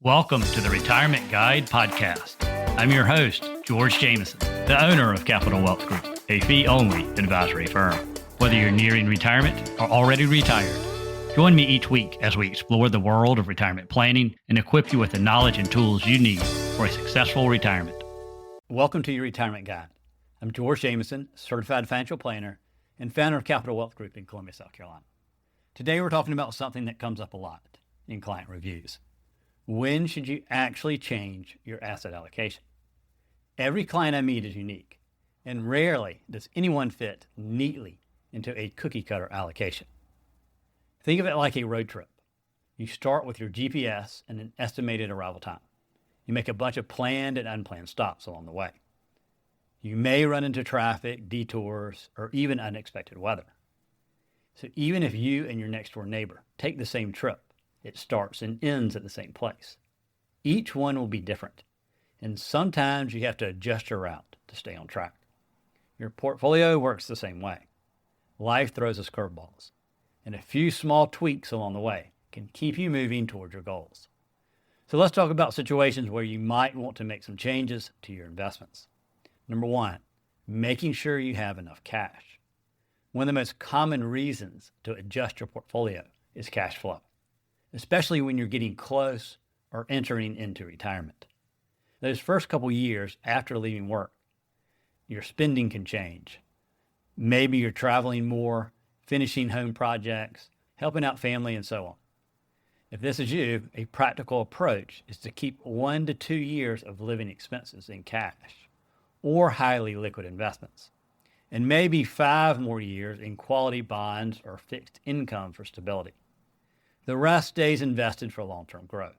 Welcome to the Retirement Guide Podcast. I'm your host, George Jameson, the owner of Capital Wealth Group, a fee-only advisory firm. Whether you're nearing retirement or already retired, join me each week as we explore the world of retirement planning and equip you with the knowledge and tools you need for a successful retirement. Welcome to your Retirement Guide. I'm George Jameson, certified financial planner and founder of Capital Wealth Group in Columbia, South Carolina. Today we're talking about something that comes up a lot in client reviews. When should you actually change your asset allocation? Every client I meet is unique, and rarely does anyone fit neatly into a cookie-cutter allocation. Think of it like a road trip. You start with your GPS and an estimated arrival time. You make a bunch of planned and unplanned stops along the way. You may run into traffic, detours, or even unexpected weather. So even if you and your next-door neighbor take the same trip, it starts and ends at the same place. Each one will be different, and sometimes you have to adjust your route to stay on track. Your portfolio works the same way. Life throws us curveballs, and a few small tweaks along the way can keep you moving towards your goals. So let's talk about situations where you might want to make some changes to your investments. Number one, making sure you have enough cash. One of the most common reasons to adjust your portfolio is cash flow, especially when you're getting close or entering into retirement. Those first couple years after leaving work, your spending can change. Maybe you're traveling more, finishing home projects, helping out family, and so on. If this is you, a practical approach is to keep 1 to 2 years of living expenses in cash or highly liquid investments, and maybe 5 more years in quality bonds or fixed income for stability. The rest stays invested for long-term growth.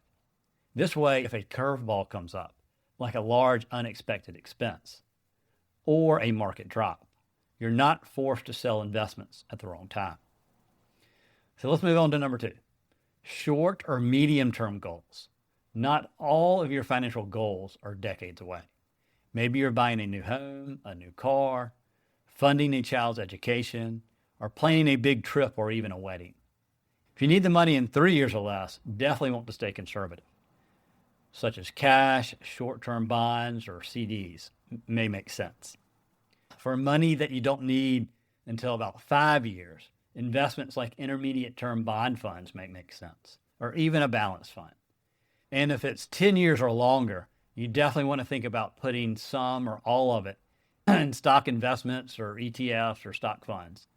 This way, if a curveball comes up, like a large unexpected expense or a market drop, you're not forced to sell investments at the wrong time. So let's move on to number 2, short or medium-term goals. Not all of your financial goals are decades away. Maybe you're buying a new home, a new car, funding a child's education, or planning a big trip or even a wedding. If you need the money in 3 years or less, definitely want to stay conservative, such as cash, short-term bonds, or CDs may make sense. For money that you don't need until about 5 years, investments like intermediate-term bond funds may make sense, or even a balanced fund. And if it's 10 years or longer, you definitely want to think about putting some or all of it in stock investments or ETFs or stock funds.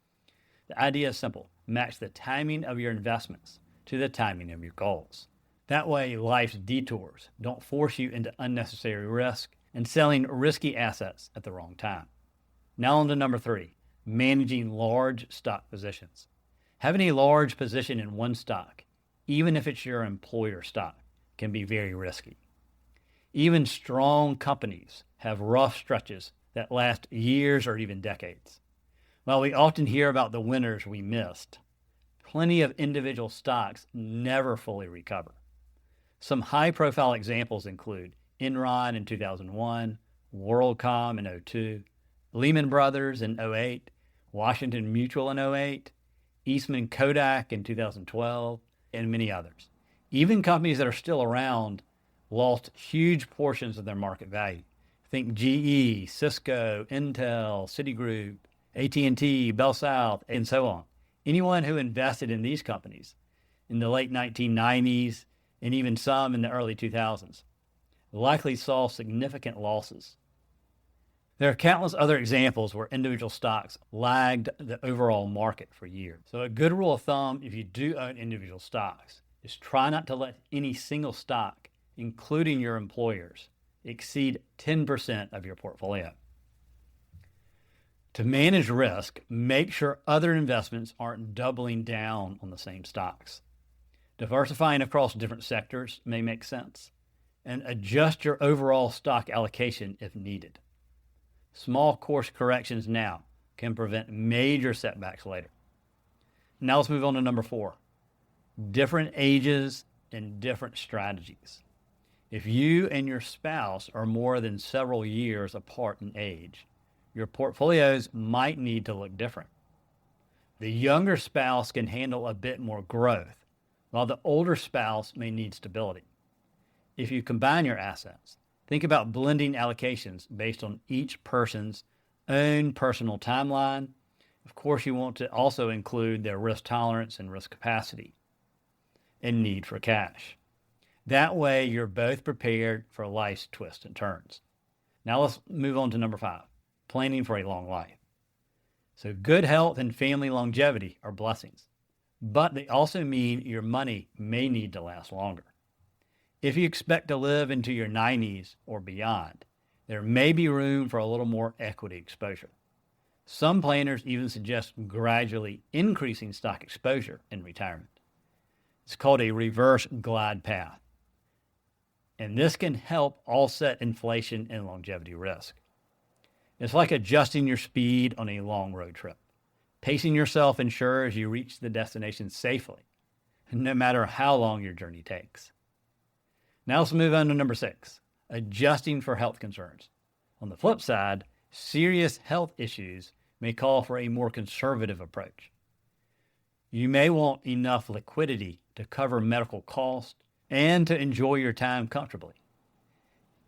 The idea is simple. Match the timing of your investments to the timing of your goals. That way, life's detours don't force you into unnecessary risk and selling risky assets at the wrong time. Now on to number 3, managing large stock positions. Having a large position in one stock, even if it's your employer stock, can be very risky. Even strong companies have rough stretches that last years or even decades. While we often hear about the winners we missed, plenty of individual stocks never fully recover. Some high-profile examples include Enron in 2001, WorldCom in 2002, Lehman Brothers in 2008, Washington Mutual in 2008, Eastman Kodak in 2012, and many others. Even companies that are still around lost huge portions of their market value. Think GE, Cisco, Intel, Citigroup, AT&T, Bell South, and so on. Anyone who invested in these companies in the late 1990s and even some in the early 2000s likely saw significant losses. There are countless other examples where individual stocks lagged the overall market for years. So a good rule of thumb, if you do own individual stocks, is try not to let any single stock, including your employers, exceed 10% of your portfolio. To manage risk, make sure other investments aren't doubling down on the same stocks. Diversifying across different sectors may make sense, and adjust your overall stock allocation if needed. Small course corrections now can prevent major setbacks later. Now let's move on to number 4, different ages and different strategies. If you and your spouse are more than several years apart in age, your portfolios might need to look different. The younger spouse can handle a bit more growth, while the older spouse may need stability. if you combine your assets, think about blending allocations based on each person's own personal timeline. Of course, you want to also include their risk tolerance and risk capacity and need for cash. That way, you're both prepared for life's twists and turns. Now let's move on to number 5, planning for a long life. So good health and family longevity are blessings, but they also mean your money may need to last longer. If you expect to live into your 90s or beyond, there may be room for a little more equity exposure. Some planners even suggest gradually increasing stock exposure in retirement. It's called a reverse glide path, and this can help offset inflation and longevity risk. It's like adjusting your speed on a long road trip. Pacing yourself ensures you reach the destination safely, no matter how long your journey takes. Now let's move on to number 6, adjusting for health concerns. On the flip side, serious health issues may call for a more conservative approach. You may want enough liquidity to cover medical costs and to enjoy your time comfortably.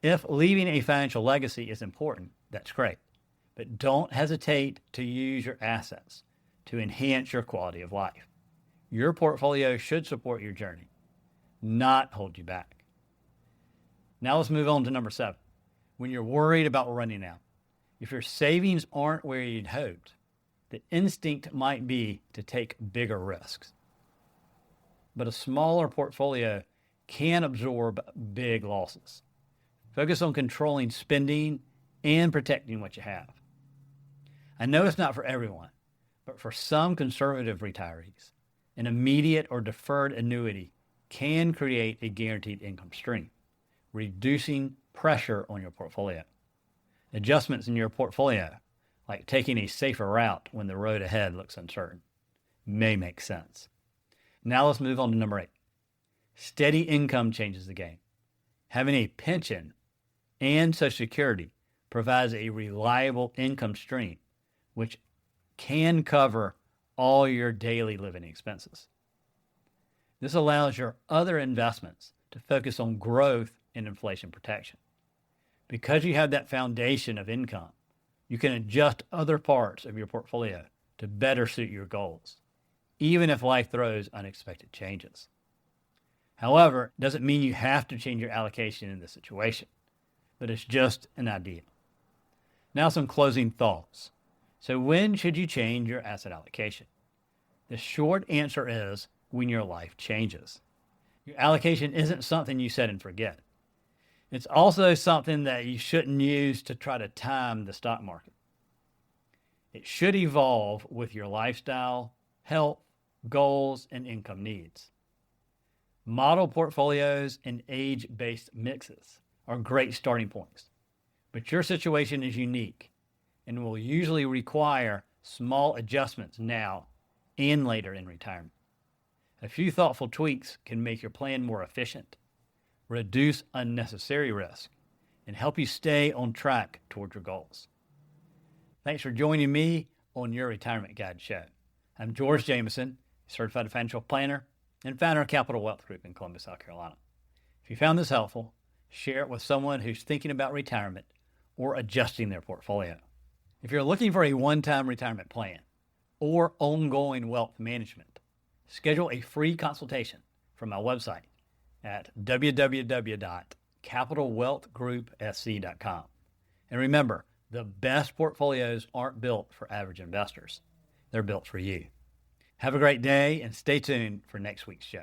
If leaving a financial legacy is important, that's great, but don't hesitate to use your assets to enhance your quality of life. Your portfolio should support your journey, not hold you back. Now let's move on to number 7. When you're worried about running out, if your savings aren't where you'd hoped, the instinct might be to take bigger risks. But a smaller portfolio can absorb big losses. Focus on controlling spending and protecting what you have. I know it's not for everyone, but for some conservative retirees, an immediate or deferred annuity can create a guaranteed income stream, reducing pressure on your portfolio. Adjustments in your portfolio, like taking a safer route when the road ahead looks uncertain, may make sense. Now let's move on to number 8. Steady income changes the game. Having a pension and Social Security provides a reliable income stream, which can cover all your daily living expenses. This allows your other investments to focus on growth and inflation protection. Because you have that foundation of income, you can adjust other parts of your portfolio to better suit your goals, even if life throws unexpected changes. However, it doesn't mean you have to change your allocation in this situation, but it's just an idea. Now some closing thoughts. So when should you change your asset allocation? The short answer is when your life changes. Your allocation isn't something you set and forget. It's also something that you shouldn't use to try to time the stock market. It should evolve with your lifestyle, health, goals, and income needs. Model portfolios and age-based mixes are great starting points, but your situation is unique and will usually require small adjustments now and later in retirement. A few thoughtful tweaks can make your plan more efficient, reduce unnecessary risk, and help you stay on track toward your goals. Thanks for joining me on your Retirement Guide show. I'm George Jameson, certified financial planner and founder of Capital Wealth Group in Columbus, South Carolina. If you found this helpful, share it with someone who's thinking about retirement or adjusting their portfolio. If you're looking for a one-time retirement plan or ongoing wealth management, schedule a free consultation from my website at www.capitalwealthgroupsc.com. And remember, the best portfolios aren't built for average investors. They're built for you. Have a great day and stay tuned for next week's show.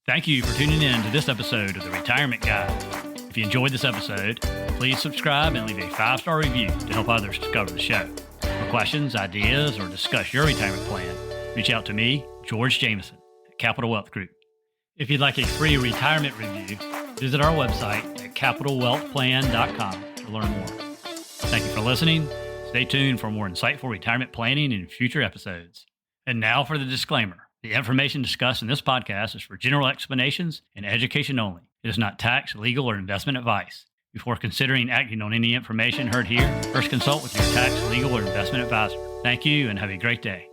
Thank you for tuning in to this episode of the Retirement Guide. If you enjoyed this episode, please subscribe and leave a 5-star review to help others discover the show. For questions, ideas, or discuss your retirement plan, reach out to me, George Jameson, at Capital Wealth Group. If you'd like a free retirement review, visit our website at capitalwealthplan.com to learn more. Thank you for listening. Stay tuned for more insightful retirement planning in future episodes. And now for the disclaimer. The information discussed in this podcast is for general explanations and education only. It is not tax, legal, or investment advice. Before considering acting on any information heard here, first consult with your tax, legal, or investment advisor. Thank you and have a great day.